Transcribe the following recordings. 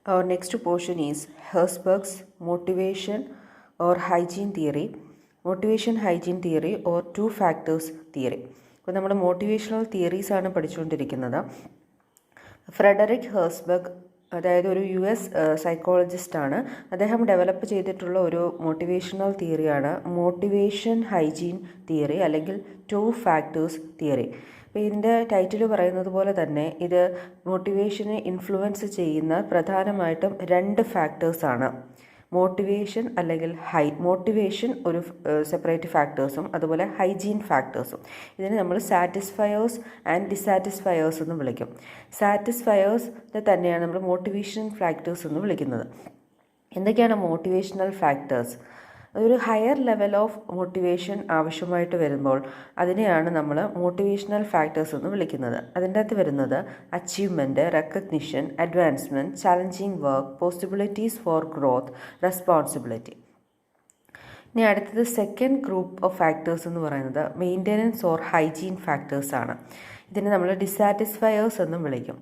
Our next portion is Herzberg's motivation or hygiene theory, motivation hygiene theory or two factors theory. അപ്പോൾ നമ്മൾ motivational theories ആണ് പഠിച്ചുകൊണ്ടിരിക്കുന്നത്. Frederick ഹെർസ്ബർഗ് അതായത് ഒരു US സൈക്കോളജിസ്റ്റാണ്. അദ്ദേഹം ഡെവലപ്പ് ചെയ്തിട്ടുള്ള ഒരു മോട്ടിവേഷണൽ തിയറിയാണ് മോട്ടിവേഷൻ ഹൈജീൻ തിയറി അല്ലെങ്കിൽ ടു ഫാക്ടേഴ്സ് തിയറി. അപ്പോൾ ഇതിൻ്റെ ടൈറ്റിൽ പറയുന്നത് പോലെ തന്നെ ഇത് മോട്ടിവേഷനെ ഇൻഫ്ലുവൻസ് ചെയ്യുന്ന പ്രധാനമായിട്ടും രണ്ട് ഫാക്ടേഴ്സാണ്. മോട്ടിവേഷൻ അല്ലെങ്കിൽ മോട്ടിവേഷൻ ഒരു സെപ്പറേറ്റ് ഫാക്ടേഴ്സും അതുപോലെ ഹൈജീൻ ഫാക്ടേഴ്സും. ഇതിനെ നമ്മൾ സാറ്റിസ്ഫയേഴ്സ് ആൻഡ് ഡിസാറ്റിസ്ഫയേഴ്സ് എന്ന് വിളിക്കും. സാറ്റിസ്ഫയേഴ്സിനെ തന്നെയാണ് നമ്മൾ മോട്ടിവേഷൻ ഫാക്ടേഴ്സ് എന്ന് വിളിക്കുന്നത്. എന്തൊക്കെയാണ് മോട്ടിവേഷണൽ ഫാക്ടേഴ്സ്? ഒരു ഹയർ ലെവൽ ഓഫ് മോട്ടിവേഷൻ ആവശ്യമായിട്ട് വരുമ്പോൾ അതിനെയാണ് നമ്മൾ മോട്ടിവേഷണൽ ഫാക്ടേഴ്സ് എന്ന് വിളിക്കുന്നത്. അതിൻ്റെ അകത്ത് വരുന്നത് achievement, recognition, advancement, challenging work, possibilities for growth, responsibility. ഇനി അടുത്തത് സെക്കൻഡ് ഗ്രൂപ്പ് ഓഫ് ഫാക്ടേഴ്സ് എന്ന് പറയുന്നത് മെയിൻ്റെനൻസ് ഓർ ഹൈജീൻ ഫാക്ടേഴ്സാണ്. ഇതിനെ നമ്മൾ ഡിസാറ്റിസ്ഫയേഴ്സ് എന്നും വിളിക്കും.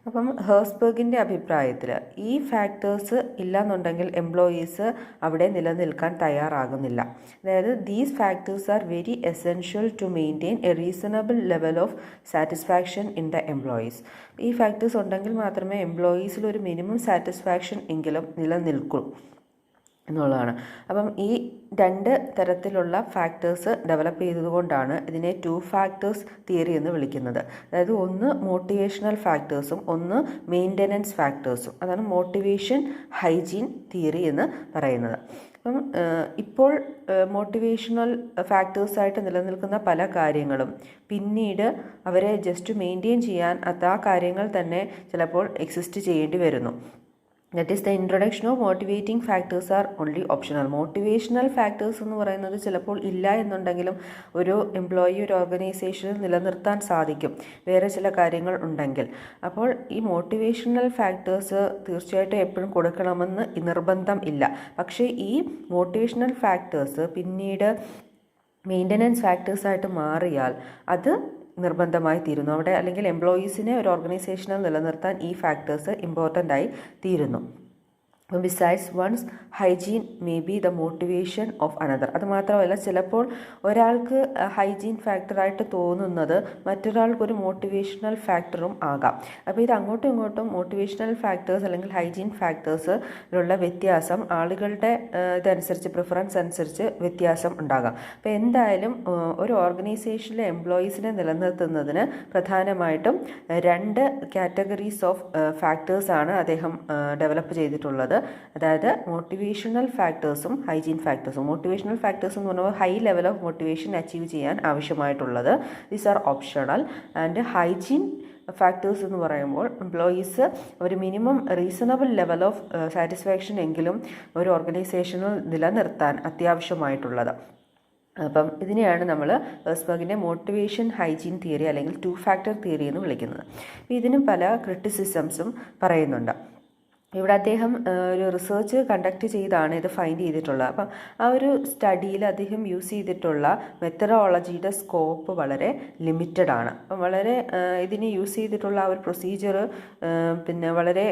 അപ്പം ഹെർസ്ബർഗിൻ്റെ അഭിപ്രായത്തിൽ ഈ ഫാക്ടേഴ്സ് ഇല്ലാന്നുണ്ടെങ്കിൽ എംപ്ലോയീസ് അവിടെ നിലനിൽക്കാൻ തയ്യാറാകുന്നില്ല. അതായത് these factors are very essential to maintain a reasonable level of satisfaction in the employees. ഈ ഫാക്ടേഴ്സ് ഉണ്ടെങ്കിൽ മാത്രമേ എംപ്ലോയീസിൽ ഒരു മിനിമം സാറ്റിസ്ഫാക്ഷൻ എങ്കിലും നിലനിൽക്കൂ എന്നുള്ളതാണ്. അപ്പം ഈ രണ്ട് തരത്തിലുള്ള ഫാക്ടേഴ്സ് ഡെവലപ്പ് ചെയ്തതുകൊണ്ടാണ് ഇതിനെ ടു ഫാക്ടേഴ്സ് തിയറി എന്ന് വിളിക്കുന്നത്. അതായത് ഒന്ന് മോട്ടിവേഷണൽ ഫാക്ടേഴ്സും ഒന്ന് മെയിൻ്റെനൻസ് ഫാക്ടേഴ്സും. അതാണ് മോട്ടിവേഷൻ ഹൈജീൻ തിയറി എന്ന് പറയുന്നത്. അപ്പം ഇപ്പോൾ മോട്ടിവേഷണൽ ഫാക്ടേഴ്സായിട്ട് നിലനിൽക്കുന്ന പല കാര്യങ്ങളും പിന്നീട് അവരെ ജസ്റ്റ് മെയിൻറ്റെയിൻ ചെയ്യാൻ ആ കാര്യങ്ങൾ തന്നെ ചിലപ്പോൾ എക്സിസ്റ്റ് ചെയ്യേണ്ടി വരുന്നു. That is the introduction of motivating factors are only optional. Motivational factors എന്ന് പറയുന്നത് ചിലപ്പോൾ ഇല്ല എന്നുണ്ടെങ്കിലും ഒരു എംപ്ലോയി ഒരു ഓർഗനൈസേഷനിൽ നിലനിർത്താൻ സാധിക്കും വേറെ ചില കാര്യങ്ങൾ ഉണ്ടെങ്കിൽ. അപ്പോൾ ഈ മോട്ടിവേഷണൽ ഫാക്ടേഴ്സ് തീർച്ചയായിട്ടും എപ്പോഴും കൊടുക്കണമെന്ന് നിർബന്ധം ഇല്ല. പക്ഷേ ഈ മോട്ടിവേഷണൽ ഫാക്ടേഴ്സ് പിന്നീട് മെയിൻ്റനൻസ് ഫാക്ടേഴ്സായിട്ട് മാറിയാൽ അത് നിർബന്ധമായി തീരുന്നു അവിടെ, അല്ലെങ്കിൽ എംപ്ലോയീസിനെ ഒരു ഓർഗനൈസേഷനിൽ നിലനിർത്താൻ ഈ ഫാക്ടേഴ്സ് ഇമ്പോർട്ടൻ്റ് ആയി തീരുന്നു. Besides one's hygiene may be the motivation of another. അതുമാത്രമല്ല ചിലപ്പോൾ ഒരാൾക്ക് ഹൈജീൻ ഫാക്ടറായിട്ട് തോന്നുന്നത് മറ്റൊരാൾക്കൊരു മോട്ടിവേഷണൽ ഫാക്ടറും ആകാം. അപ്പോൾ ഇത് അങ്ങോട്ടും ഇങ്ങോട്ടും മോട്ടിവേഷണൽ ഫാക്ടേഴ്സ് അല്ലെങ്കിൽ ഹൈജീൻ ഫാക്ടേഴ്സിലുള്ള വ്യത്യാസം ആളുകളുടെ ഇതനുസരിച്ച് പ്രിഫറൻസ് അനുസരിച്ച് വ്യത്യാസം ഉണ്ടാകാം. അപ്പോൾ എന്തായാലും ഒരു ഓർഗനൈസേഷനിലെ എംപ്ലോയീസിനെ നിലനിർത്തുന്നതിന് പ്രധാനമായിട്ടും രണ്ട് കാറ്റഗറീസ് ഓഫ് ഫാക്ടേഴ്സാണ് അദ്ദേഹം ഡെവലപ്പ് ചെയ്തിട്ടുള്ളത്. അതായത് മോട്ടിവേഷണൽ ഫാക്ടേഴ്സും ഹൈജീൻ ഫാക്ടേഴ്സും. മോട്ടിവേഷണൽ ഫാക്ടേഴ്സ് എന്ന് പറഞ്ഞാൽ high level of motivation achieve ചെയ്യാൻ ആവശ്യമായിട്ടുള്ളത്. These are optional. And hygiene factors എന്ന് പറയുമ്പോൾ എംപ്ലോയീസ് ഒരു minimum reasonable level of satisfaction എങ്കിലും ഒരു ഓർഗനൈസേഷനിൽ നിലനിർത്താൻ അത്യാവശ്യമായിട്ടുള്ളത്. അപ്പം ഇതിനെയാണ് നമ്മൾ ഹെർസ്ബർഗിൻ്റെ മോട്ടിവേഷൻ ഹൈജീൻ തിയറി അല്ലെങ്കിൽ ടു ഫാക്ടർ തിയറി എന്ന് വിളിക്കുന്നത്. ഇതിനും പല ക്രിറ്റിസിസംസും പറയുന്നുണ്ട്. ഇവിടെ അദ്ദേഹം ഒരു റിസർച്ച് കണ്ടക്ട് ചെയ്താണ് ഇത് ഫൈൻഡ് ചെയ്തിട്ടുള്ളത്. അപ്പം ആ ഒരു സ്റ്റഡിയിൽ അദ്ദേഹം യൂസ് ചെയ്തിട്ടുള്ള മെത്തഡോളജിയുടെ സ്കോപ്പ് വളരെ ലിമിറ്റഡ് ആണ്. അപ്പം വളരെ ഇതിന് യൂസ് ചെയ്തിട്ടുള്ള ആ ഒരു പ്രൊസീജിയർ പിന്നെ വളരെ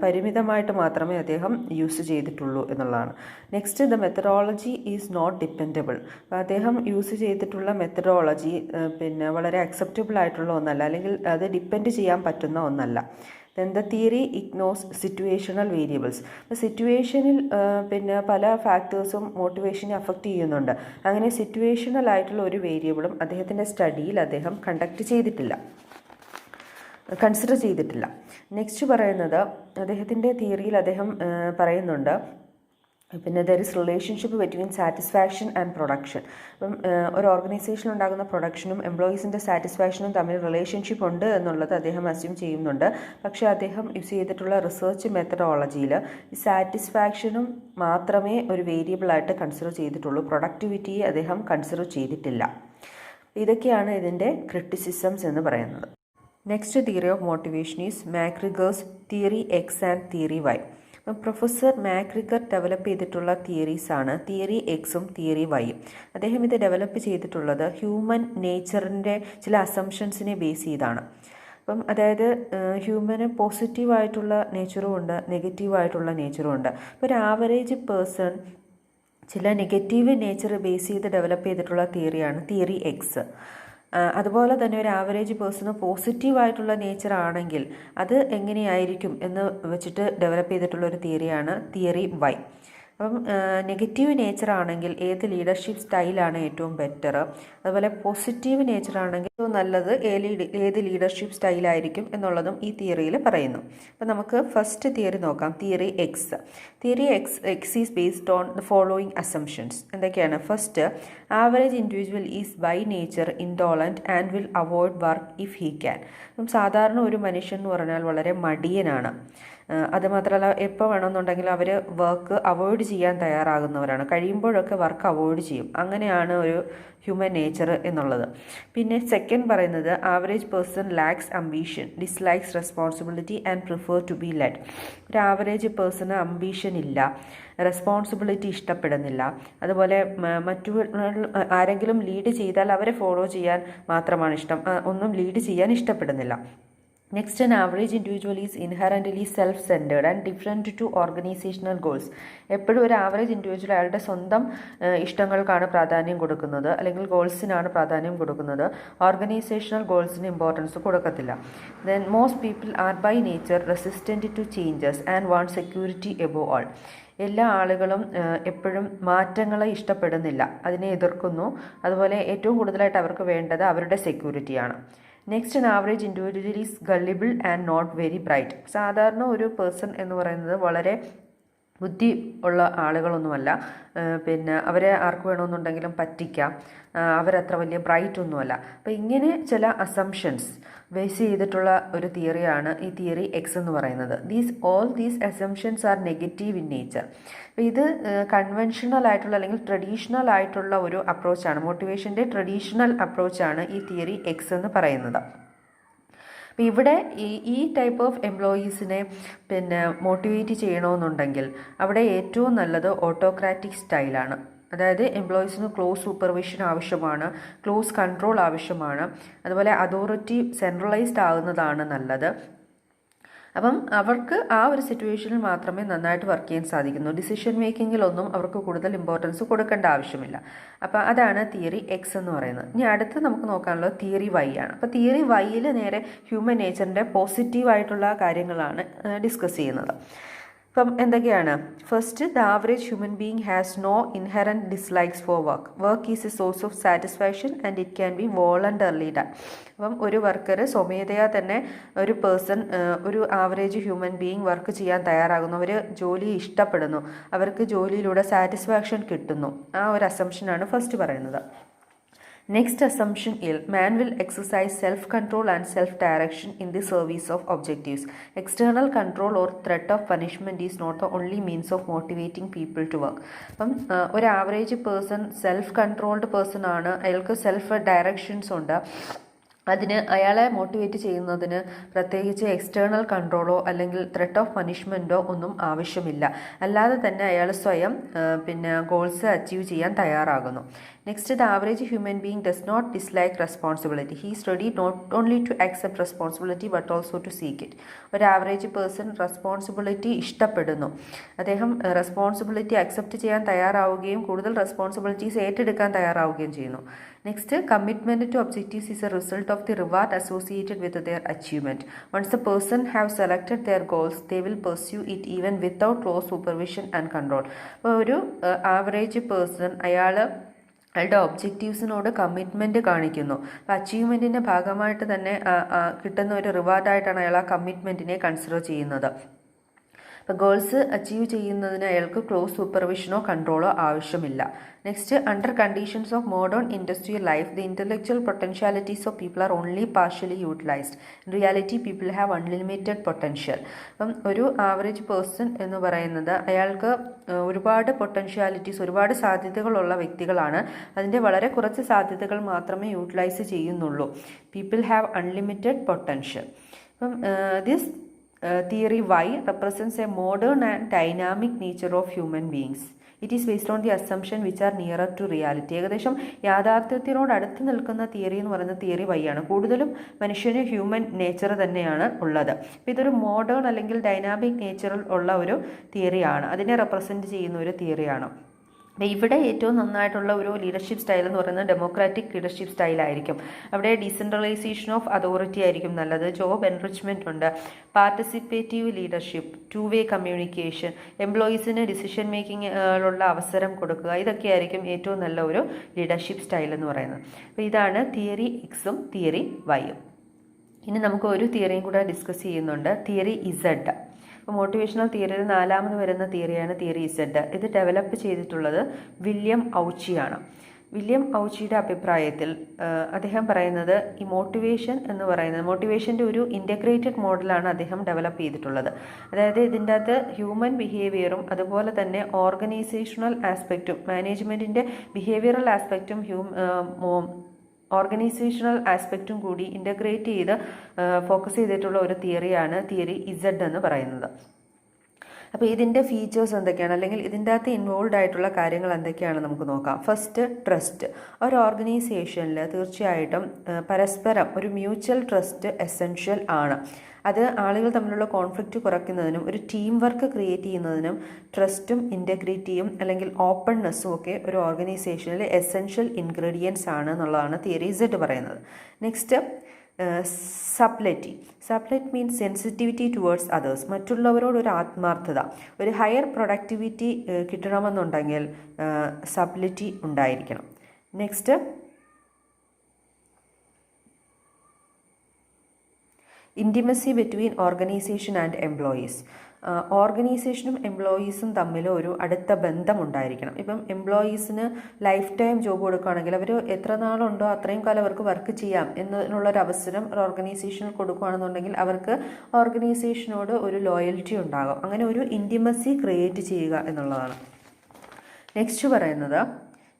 പരിമിതമായിട്ട് മാത്രമേ അദ്ദേഹം യൂസ് ചെയ്തിട്ടുള്ളൂ എന്നുള്ളതാണ്. Next, the methodology is not dependable. അപ്പോൾ അദ്ദേഹം യൂസ് ചെയ്തിട്ടുള്ള മെത്തഡോളജി പിന്നെ വളരെ അക്സെപ്റ്റബിൾ ആയിട്ടുള്ള ഒന്നല്ല, അല്ലെങ്കിൽ അത് ഡിപ്പെൻഡ് ചെയ്യാൻ പറ്റുന്ന ഒന്നല്ല. Then the theory ignores situational variables. അപ്പോൾ സിറ്റുവേഷനിൽ പിന്നെ പല ഫാക്ടേഴ്സും മോട്ടിവേഷനെ അഫക്റ്റ് ചെയ്യുന്നുണ്ട്. അങ്ങനെ സിറ്റുവേഷണൽ ആയിട്ടുള്ള ഒരു വേരിയബിളും അദ്ദേഹത്തിൻ്റെ സ്റ്റഡിയിൽ അദ്ദേഹം കൺസിഡർ ചെയ്തിട്ടില്ല. നെക്സ്റ്റ് പറയുന്നത് അദ്ദേഹത്തിൻ്റെ തിയറിയിൽ അദ്ദേഹം പറയുന്നുണ്ട് പിന്നെ there is relationship between satisfaction and production. അപ്പം ഒരു ഓർഗനൈസേഷനിൽ ഉണ്ടാകുന്ന പ്രൊഡക്ഷനും എംപ്ലോയീസിൻ്റെ സാറ്റിസ്ഫാക്ഷനും തമ്മിൽ റിലേഷൻഷിപ്പ് ഉണ്ട് എന്നുള്ളത് അദ്ദേഹം അസ്യൂം ചെയ്യുന്നുണ്ട്. പക്ഷേ അദ്ദേഹം യൂസ് ചെയ്തിട്ടുള്ള റിസർച്ച് മെത്തഡോളജിയിൽ ഈ സാറ്റിസ്ഫാക്ഷനും മാത്രമേ ഒരു വേരിയബിളായിട്ട് കൺസിഡർ ചെയ്തിട്ടുള്ളൂ. പ്രൊഡക്ടിവിറ്റിയെ അദ്ദേഹം കൺസിഡർ ചെയ്തിട്ടില്ല. ഇതൊക്കെയാണ് ഇതിൻ്റെ ക്രിറ്റിസിസംസ് എന്ന് പറയുന്നത്. Next theory of motivation is McGregor's theory X and theory Y. Professor McGregor develop ചെയ്തിട്ടുള്ള തിയറീസാണ് തിയറി എക്സും തിയറി വൈയും. അദ്ദേഹം ഇത് ഡെവലപ്പ് ചെയ്തിട്ടുള്ളത് ഹ്യൂമൻ നേച്ചറിൻ്റെ ചില അസംഷൻസിനെ ബേസ് ചെയ്താണ്. അപ്പം അതായത് ഹ്യൂമന് പോസിറ്റീവായിട്ടുള്ള നേച്ചറും ഉണ്ട്, നെഗറ്റീവായിട്ടുള്ള നേച്ചറും ഉണ്ട്. അപ്പോൾ ഒരു ആവറേജ് പേഴ്സൺ ചില നെഗറ്റീവ് നേച്ചർ ബേസ് ചെയ്ത് ഡെവലപ്പ് ചെയ്തിട്ടുള്ള തിയറിയാണ് തിയറി എക്സ്. അതുപോലെ തന്നെ ഒരു ആവറേജ് പേഴ്സണ് പോസിറ്റീവായിട്ടുള്ള നേച്ചർ ആണെങ്കിൽ അത് എങ്ങനെയായിരിക്കും എന്ന് വെച്ചിട്ട് ഡെവലപ്പ് ചെയ്തിട്ടുള്ള ഒരു തിയറിയാണ് തിയറി വൈ. അപ്പം നെഗറ്റീവ് നേച്ചർ ആണെങ്കിൽ ഏത് ലീഡർഷിപ്പ് സ്റ്റൈലാണ് ഏറ്റവും ബെറ്റർ, അതുപോലെ പോസിറ്റീവ് നേച്ചർ ആണെങ്കിൽ ഏറ്റവും നല്ലത് ഏത് ലീഡർഷിപ്പ് സ്റ്റൈലായിരിക്കും എന്നുള്ളതും ഈ തിയറിയിൽ പറയുന്നു. അപ്പം നമുക്ക് ഫസ്റ്റ് തിയറി നോക്കാം, theory X. Theory X is based on the following assumptions. എന്തൊക്കെയാണ്? First, average individual is by nature intolerant and will avoid work if he can. അപ്പം സാധാരണ ഒരു മനുഷ്യൻ എന്ന് പറഞ്ഞാൽ വളരെ മടിയനാണ്. അതുമാത്രമല്ല എപ്പോൾ വേണമെന്നുണ്ടെങ്കിലും അവർ വർക്ക് അവോയ്ഡ് ചെയ്യാൻ തയ്യാറാകുന്നവരാണ്. കഴിയുമ്പോഴൊക്കെ വർക്ക് അവോയ്ഡ് ചെയ്യും. അങ്ങനെയാണ് ഒരു ഹ്യൂമൻ നേച്ചർ എന്നുള്ളത്. പിന്നെ സെക്കൻഡ് പറയുന്നത്, average person lacks ambition, dislikes responsibility and prefer to be led. ഒരു ആവറേജ് പേഴ്സണ് അംബീഷൻ ഇല്ല, റെസ്പോൺസിബിലിറ്റി ഇഷ്ടപ്പെടുന്നില്ല, അതുപോലെ ആരെങ്കിലും ലീഡ് ചെയ്താൽ അവരെ ഫോളോ ചെയ്യാൻ മാത്രമാണ് ഇഷ്ടം, ഒന്നും ലീഡ് ചെയ്യാൻ ഇഷ്ടപ്പെടുന്നില്ല. Next, an average individual is inherently self-centered and different to organizational goals. എപ്പോഴും ഒരു ആവറേജ് ഇൻഡിവിജ്വൽ അയാളുടെ സ്വന്തം ഇഷ്ടങ്ങൾക്കാണ് പ്രാധാന്യം കൊടുക്കുന്നത്, അല്ലെങ്കിൽ ഗോൾസിനാണ് പ്രാധാന്യം കൊടുക്കുന്നത്. ഓർഗനൈസേഷണൽ ഗോൾസിന് ഇമ്പോർട്ടൻസ് കൊടുക്കത്തില്ല. Then most people are by nature resistant to changes and want security above all. എല്ലാ ആളുകളും എപ്പോഴും മാറ്റങ്ങളെ ഇഷ്ടപ്പെടുന്നില്ല, അതിനെ എതിർക്കുന്നു. അതുപോലെ ഏറ്റവും കൂടുതലായിട്ട് അവർക്ക് വേണ്ടത് അവരുടെ സെക്യൂരിറ്റിയാണ്. Next, an average individual is gullible and not very bright. സാധാരണ ഒരു പേഴ്സൺ എന്ന് പറയുന്നത് വളരെ ബുദ്ധി ഉള്ള ആളുകളൊന്നുമല്ല. പിന്നെ അവരെ ആർക്ക് വേണമെന്നുണ്ടെങ്കിലും പറ്റിക്കാം. അവരത്ര വലിയ ബ്രൈറ്റ് ഒന്നുമല്ല. അപ്പോൾ ഇങ്ങനെ ചില അസംഷൻസ് ബേസ് ചെയ്തിട്ടുള്ള ഒരു തിയറിയാണ് ഈ തിയറി എക്സ് എന്ന് പറയുന്നത്. All these assumptions are negative in nature. അപ്പോൾ ഇത് കൺവെൻഷണൽ ആയിട്ടുള്ള അല്ലെങ്കിൽ ട്രഡീഷണൽ ആയിട്ടുള്ള ഒരു അപ്രോച്ചാണ്, മോട്ടിവേഷൻ്റെ ട്രഡീഷണൽ അപ്രോച്ചാണ് ഈ തിയറി എക്സ് എന്ന് പറയുന്നത്. അപ്പോൾ ഇവിടെ ഈ ടൈപ്പ് ഓഫ് എംപ്ലോയീസിനെ മോട്ടിവേറ്റ് ചെയ്യണമെന്നുണ്ടെങ്കിൽ അവിടെ ഏറ്റവും നല്ലത് ഓട്ടോക്രാറ്റിക് സ്റ്റൈലാണ്. അതായത് എംപ്ലോയീസിന് ക്ലോസ് സൂപ്പർവിഷൻ ആവശ്യമാണ്, ക്ലോസ് കൺട്രോൾ ആവശ്യമാണ്, അതുപോലെ അതോറിറ്റി സെൻട്രലൈസ്ഡ് ആകുന്നതാണ് നല്ലത്. അപ്പം അവർക്ക് ആ ഒരു സിറ്റുവേഷനിൽ മാത്രമേ നന്നായിട്ട് വർക്ക് ചെയ്യാൻ സാധിക്കുന്നു. ഡിസിഷൻ മേക്കിങ്ങിലൊന്നും അവർക്ക് കൂടുതൽ ഇമ്പോർട്ടൻസ് കൊടുക്കേണ്ട ആവശ്യമില്ല. അപ്പോൾ അതാണ് തിയറി എക്സ് എന്ന് പറയുന്നത്. ഇനി അടുത്ത് നമുക്ക് നോക്കാനുള്ളത് തിയറി വൈ ആണ്. അപ്പോൾ തിയറി വൈയിൽ നേരെ ഹ്യൂമൻ നേച്ചറിൻ്റെ പോസിറ്റീവായിട്ടുള്ള കാര്യങ്ങളാണ് ഡിസ്കസ് ചെയ്യുന്നത്. അപ്പം എന്തൊക്കെയാണ്? First, the average human being has no inherent dislikes for work. Work is a source of satisfaction and it can be voluntarily done. അപ്പം ഒരു വർക്കർ സ്വമേധയാ തന്നെ ഒരു പേഴ്സൺ, ഒരു ആവറേജ് ഹ്യൂമൻ ബീങ് വർക്ക് ചെയ്യാൻ തയ്യാറാകുന്നു, അവർ ജോലി ഇഷ്ടപ്പെടുന്നു, അവർക്ക് ജോലിയിലൂടെ സാറ്റിസ്ഫാക്ഷൻ കിട്ടുന്നു. ആ ഒരു അസംഷനാണ് ഫസ്റ്റ് പറയുന്നത്. Next assumption is man will exercise self-control and self-direction in the service of objectives. External control or threat of punishment is not the only means of motivating people to work. അപ്പം ഒരു average person self controlled person ആണ്, അയാൾക്ക് self directions ഉണ്ട്. അതിന് അയാളെ motivate ചെയ്യുന്നതിന് പ്രത്യേകിച്ച് external കൺട്രോളോ അല്ലെങ്കിൽ ത്രെറ്റ് ഓഫ് പണിഷ്മെൻറ്റോ ഒന്നും ആവശ്യമില്ല. അല്ലാതെ തന്നെ അയാൾ സ്വയം ഗോൾസ് അച്ചീവ് ചെയ്യാൻ തയ്യാറാകുന്നു. Next, the average human being does not dislike responsibility. He is ready not only to accept responsibility but also to seek it. ഒരു ആവറേജ് പേഴ്സൺ റെസ്പോൺസിബിലിറ്റി ഇഷ്ടപ്പെടുന്നു. അദ്ദേഹം റെസ്പോൺസിബിലിറ്റി അക്സെപ്റ്റ് ചെയ്യാൻ തയ്യാറാവുകയും കൂടുതൽ റെസ്പോൺസിബിലിറ്റീസ് ഏറ്റെടുക്കാൻ തയ്യാറാവുകയും ചെയ്യുന്നു. Next, commitment to objectives is A result of the reward associated with their achievement. Once the person have selected their goals, they will pursue it even without close supervision and control. അപ്പോൾ ഒരു average person അയാളുടെ ഒബ്ജക്റ്റീവ്സിനോട് commitment കാണിക്കുന്നു. അപ്പോൾ അച്ചീവ്മെൻറ്റിൻ്റെ ഭാഗമായിട്ട് തന്നെ കിട്ടുന്ന ഒരു റിവാർഡായിട്ടാണ് അയാൾ ആ കമ്മിറ്റ്മെൻറ്റിനെ കൺസിഡർ ചെയ്യുന്നത്. അപ്പോൾ ഗോൾസ് അച്ചീവ് ചെയ്യുന്നതിന് അയാൾക്ക് ക്ലോസ് സൂപ്പർവിഷനോ കൺട്രോളോ ആവശ്യമില്ല. Next, under conditions of modern industrial life the intellectual potentialities of people are only partially utilised. In reality people have unlimited potential. അപ്പം ഒരു ആവറേജ് പേഴ്സൺ എന്ന് പറയുന്നത് അയാൾക്ക് ഒരുപാട് പൊട്ടൻഷ്യാലിറ്റീസ്, ഒരുപാട് സാധ്യതകളുള്ള വ്യക്തികളാണ്. അതിൻ്റെ വളരെ കുറച്ച് സാധ്യതകൾ മാത്രമേ യൂട്ടിലൈസ് ചെയ്യുന്നുള്ളൂ. People have unlimited potential. അപ്പം theory Y represents a modern and dynamic nature of human beings. It is based on the assumption which are nearer to reality. ഏകദേശം യാഥാർത്ഥ്യത്തിനോട് അടുത്ത് നിൽക്കുന്ന തിയറി എന്ന് പറയുന്നത് തിയറി വൈ ആണ്. കൂടുതലും മനുഷ്യന് ഹ്യൂമൻ നേച്ചർ തന്നെയാണ് ഉള്ളത്. അപ്പോൾ ഇതൊരു മോഡേൺ അല്ലെങ്കിൽ ഡൈനാമിക് നേച്ചറിൽ ഉള്ള ഒരു തിയറിയാണ്, അതിനെ റെപ്രസെൻറ്റ് ചെയ്യുന്ന ഒരു തിയറിയാണ്. അപ്പോൾ ഇവിടെ ഏറ്റവും നന്നായിട്ടുള്ള ഒരു ലീഡർഷിപ്പ് സ്റ്റൈൽ എന്ന് പറയുന്നത് ഡെമോക്രാറ്റിക് ലീഡർഷിപ്പ് സ്റ്റൈലായിരിക്കും. അവിടെ ഡീസെൻട്രലൈസേഷൻ ഓഫ് അതോറിറ്റി ആയിരിക്കും നല്ലത്. ജോബ് എൻറിച്ച്മെൻറ്റ് ഉണ്ട്, participative leadership, two way communication, എംപ്ലോയീസിന് ഡിസിഷൻ മേക്കിങ്ങിലുള്ള അവസരം കൊടുക്കുക, ഇതൊക്കെയായിരിക്കും ഏറ്റവും നല്ല ഒരു ലീഡർഷിപ്പ് സ്റ്റൈൽ എന്ന് പറയുന്നത്. അപ്പോൾ ഇതാണ് തിയറി എക്സും തിയറി വൈയും. ഇനി നമുക്ക് ഒരു തിയറിയും കൂടെ ഡിസ്കസ് ചെയ്യുന്നുണ്ട്, തിയറി ഇസഡ്. അപ്പോൾ മോട്ടിവേഷണൽ തിയറിയിൽ 4ാമത് വരുന്ന തിയറിയാണ് തിയറി ഇസഡ്. ഇത് ഡെവലപ്പ് ചെയ്തിട്ടുള്ളത് വില്യം ഔച്ചിയാണ്. വില്യം ഔച്ചിയുടെ അഭിപ്രായത്തിൽ അദ്ദേഹം പറയുന്നത് ഈ മോട്ടിവേഷൻ എന്ന് പറയുന്നത് മോട്ടിവേഷൻ്റെ ഒരു ഇൻ്റഗ്രേറ്റഡ് മോഡലാണ് അദ്ദേഹം ഡെവലപ്പ് ചെയ്തിട്ടുള്ളത്. അതായത് ഇതിൻ്റെ അകത്ത് ഹ്യൂമൻ ബിഹേവിയറും അതുപോലെ തന്നെ ഓർഗനൈസേഷണൽ ആസ്പെക്റ്റും മാനേജ്മെൻറ്റിൻ്റെ ബിഹേവിയറൽ ആസ്പെക്റ്റും ഓർഗനൈസേഷണൽ ആസ്പെക്റ്റും കൂടി ഇൻ്റഗ്രേറ്റ് ചെയ്ത് ഫോക്കസ് ചെയ്തിട്ടുള്ള ഒരു തിയറിയാണ് തിയറി ഇസഡ് എന്ന് പറയുന്നത്. അപ്പോൾ ഇതിൻ്റെ ഫീച്ചേഴ്സ് എന്തൊക്കെയാണ്, അല്ലെങ്കിൽ ഇതിൻ്റെ അകത്ത് ഇൻവോൾവ് ആയിട്ടുള്ള കാര്യങ്ങൾ എന്തൊക്കെയാണെന്ന് നമുക്ക് നോക്കാം. First, trust. ഒരു ഓർഗനൈസേഷനിൽ തീർച്ചയായിട്ടും പരസ്പരം ഒരു മ്യൂച്വൽ ട്രസ്റ്റ് എസെൻഷ്യൽ ആണ്. അത് ആളുകൾ തമ്മിലുള്ള കോൺഫ്ലിക്റ്റ് കുറയ്ക്കുന്നതിനും ഒരു ടീം വർക്ക് ക്രിയേറ്റ് ചെയ്യുന്നതിനും ട്രസ്റ്റും ഇൻറ്റഗ്രിറ്റിയും അല്ലെങ്കിൽ ഓപ്പൺനെസ്സും ഒക്കെ ഒരു ഓർഗനൈസേഷനിൽ എസെൻഷ്യൽ ഇൻഗ്രീഡിയൻസ് ആണ് എന്നുള്ളതാണ് തിയറി ഇസഡ് പറയുന്നത്. Next, subtlety. Subtle means sensitivity towards others. മറ്റുള്ളവരോട് ഒരു ആത്മാർത്ഥത, ഒരു ഹയർ പ്രൊഡക്ടിവിറ്റി കിട്ടണമെന്നുണ്ടെങ്കിൽ സബ്ലെറ്റി ഉണ്ടായിരിക്കണം. Next, intimacy between organisation and employees. ഓർഗനൈസേഷനും എംപ്ലോയീസും തമ്മിൽ ഒരു അടുത്ത ബന്ധം ഉണ്ടായിരിക്കണം. ഇപ്പം എംപ്ലോയീസിന് ലൈഫ് ടൈം ജോബ് കൊടുക്കുകയാണെങ്കിൽ അവർ എത്ര നാളുണ്ടോ അത്രയും കാലം അവർക്ക് വർക്ക് ചെയ്യാം എന്നുള്ളൊരവസരം ഒരു ഓർഗനൈസേഷനിൽ കൊടുക്കുകയാണെന്നുണ്ടെങ്കിൽ അവർക്ക് ഓർഗനൈസേഷനോട് ഒരു ലോയൽറ്റി ഉണ്ടാകും. അങ്ങനെ ഒരു ഇൻറ്റിമസി ക്രിയേറ്റ് ചെയ്യുക എന്നുള്ളതാണ്. നെക്സ്റ്റ് പറയുന്നത്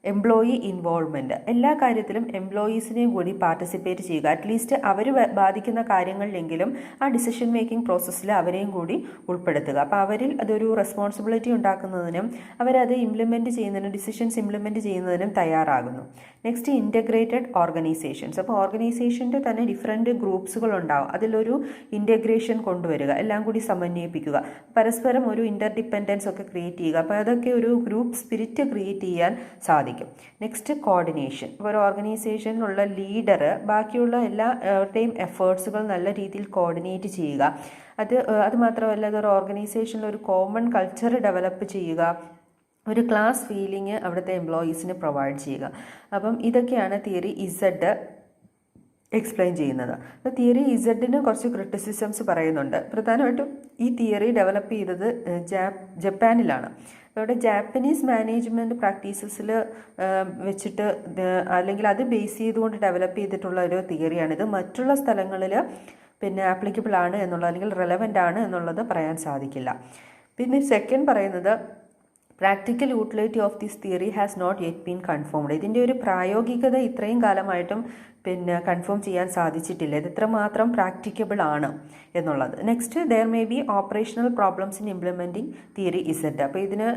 എംപ്ലോയി ഇൻവോൾവ്മെൻറ്റ്. എല്ലാ കാര്യത്തിലും എംപ്ലോയീസിനെയും കൂടി പാർട്ടിസിപ്പേറ്റ് ചെയ്യുക. അറ്റ്ലീസ്റ്റ് അവർ ബാധിക്കുന്ന കാര്യങ്ങളിലെങ്കിലും ആ ഡിസിഷൻ മേക്കിംഗ് പ്രോസസ്സിൽ അവരെയും കൂടി ഉൾപ്പെടുത്തുക. അപ്പോൾ അവരിൽ അതൊരു റെസ്പോൺസിബിലിറ്റി ഉണ്ടാക്കുന്നതിനും അവരത് ഇംപ്ലിമെൻറ്റ് ചെയ്യുന്നതിനും ഡിസിഷൻസ് ഇംപ്ലിമെൻറ്റ് ചെയ്യുന്നതിനും തയ്യാറാകുന്നു. Next, integrated organisations. അപ്പോൾ ഓർഗനൈസേഷൻ്റെ തന്നെ ഡിഫറെൻറ്റ് ഗ്രൂപ്പ്സുകളുണ്ടാവും, അതിലൊരു ഇൻറ്റഗ്രേഷൻ കൊണ്ടുവരിക, എല്ലാം കൂടി സമന്വയിപ്പിക്കുക, പരസ്പരം ഒരു ഇൻ്റർഡിപ്പെൻഡൻസ് ഒക്കെ ക്രിയേറ്റ് ചെയ്യുക. അപ്പോൾ അതൊക്കെ ഒരു ഗ്രൂപ്പ് സ്പിരിറ്റ് ക്രിയേറ്റ് ചെയ്യാൻ സാധിക്കും. Next, coordination. ഒരു ഓർഗനൈസേഷനിലുള്ള ലീഡർ ബാക്കിയുള്ള എല്ലാവരുടെയും എഫേർട്സുകൾ നല്ല രീതിയിൽ കോർഡിനേറ്റ് ചെയ്യുക. അത് മാത്രമല്ല അതൊരു ഓർഗനൈസേഷനിൽ ഒരു കോമൺ കൾച്ചർ ഡെവലപ്പ് ചെയ്യുക, ഒരു ക്ലാസ് ഫീലിംഗ് അവിടുത്തെ എംപ്ലോയീസിന് പ്രൊവൈഡ് ചെയ്യുക. അപ്പം ഇതൊക്കെയാണ് തിയറി ഇസഡ് എക്സ്പ്ലെയിൻ ചെയ്യുന്നത്. അപ്പോൾ തിയറി ഇസഡിന് കുറച്ച് ക്രിറ്റിസിസംസ് പറയുന്നുണ്ട്. പ്രധാനമായിട്ടും ഈ തിയറി ഡെവലപ്പ് ചെയ്തത് ജപ്പാനിലാണ്. അവിടെ ജാപ്പനീസ് മാനേജ്മെൻറ്റ് പ്രാക്ടീസസിൽ വെച്ചിട്ട് അല്ലെങ്കിൽ അത് ബേസ് ചെയ്തുകൊണ്ട് ഡെവലപ്പ് ചെയ്തിട്ടുള്ള ഒരു തിയറിയാണിത്. മറ്റുള്ള സ്ഥലങ്ങളിൽ ആപ്ലിക്കബിൾ ആണ് എന്നുള്ളത് അല്ലെങ്കിൽ റെലവൻ്റ് ആണ് എന്നുള്ളത് പറയാൻ സാധിക്കില്ല. പിന്നെ സെക്കൻഡ് പറയുന്നത് practical utility of this theory has not yet been confirmed. ഇതിൻ്റെ ഒരു പ്രായോഗികത ഇത്രയും കാലമായിട്ടും കൺഫേം ചെയ്യാൻ സാധിച്ചിട്ടില്ല, ഇത് ഇത്രമാത്രം പ്രാക്ടിക്കബിൾ ആണ് എന്നുള്ളത്. Next, there may be operational problems in implementing theory Z. അപ്പോൾ ഇതിന്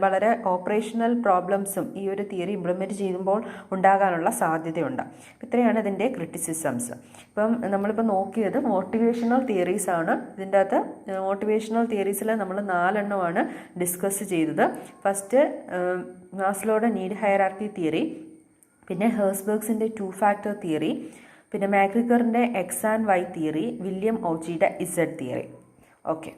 വളരെ ഓപ്പറേഷണൽ പ്രോബ്ലംസും ഈ ഒരു തിയറി ഇംപ്ലിമെൻറ്റ് ചെയ്യുമ്പോൾ ഉണ്ടാകാനുള്ള സാധ്യതയുണ്ട്. ഇത്രയാണ് ഇതിൻ്റെ ക്രിറ്റിസിസംസ്. ഇപ്പം നമ്മളിപ്പോൾ നോക്കിയത് മോട്ടിവേഷണൽ തിയറീസ് ആണ്. ഇതിൻ്റെ അകത്ത് മോട്ടിവേഷണൽ തിയറീസിൽ നമ്മൾ 4 എണ്ണമാണ് ഡിസ്കസ് ചെയ്തത്. ഫസ്റ്റ്, മാസ്ലോയുടെ നീഡ് ഹയറാർക്കി തിയറി, പിന്നെ ഹേഴ്സ്ബർഗ്സിൻ്റെ 2 ഫാക്ടർ തിയറി, പിന്നെ മാക്രിഗറിൻ്റെ X and Y theory, William ഔച്ചിയുടെ ഇസഡ് തിയറി. ഓക്കെ.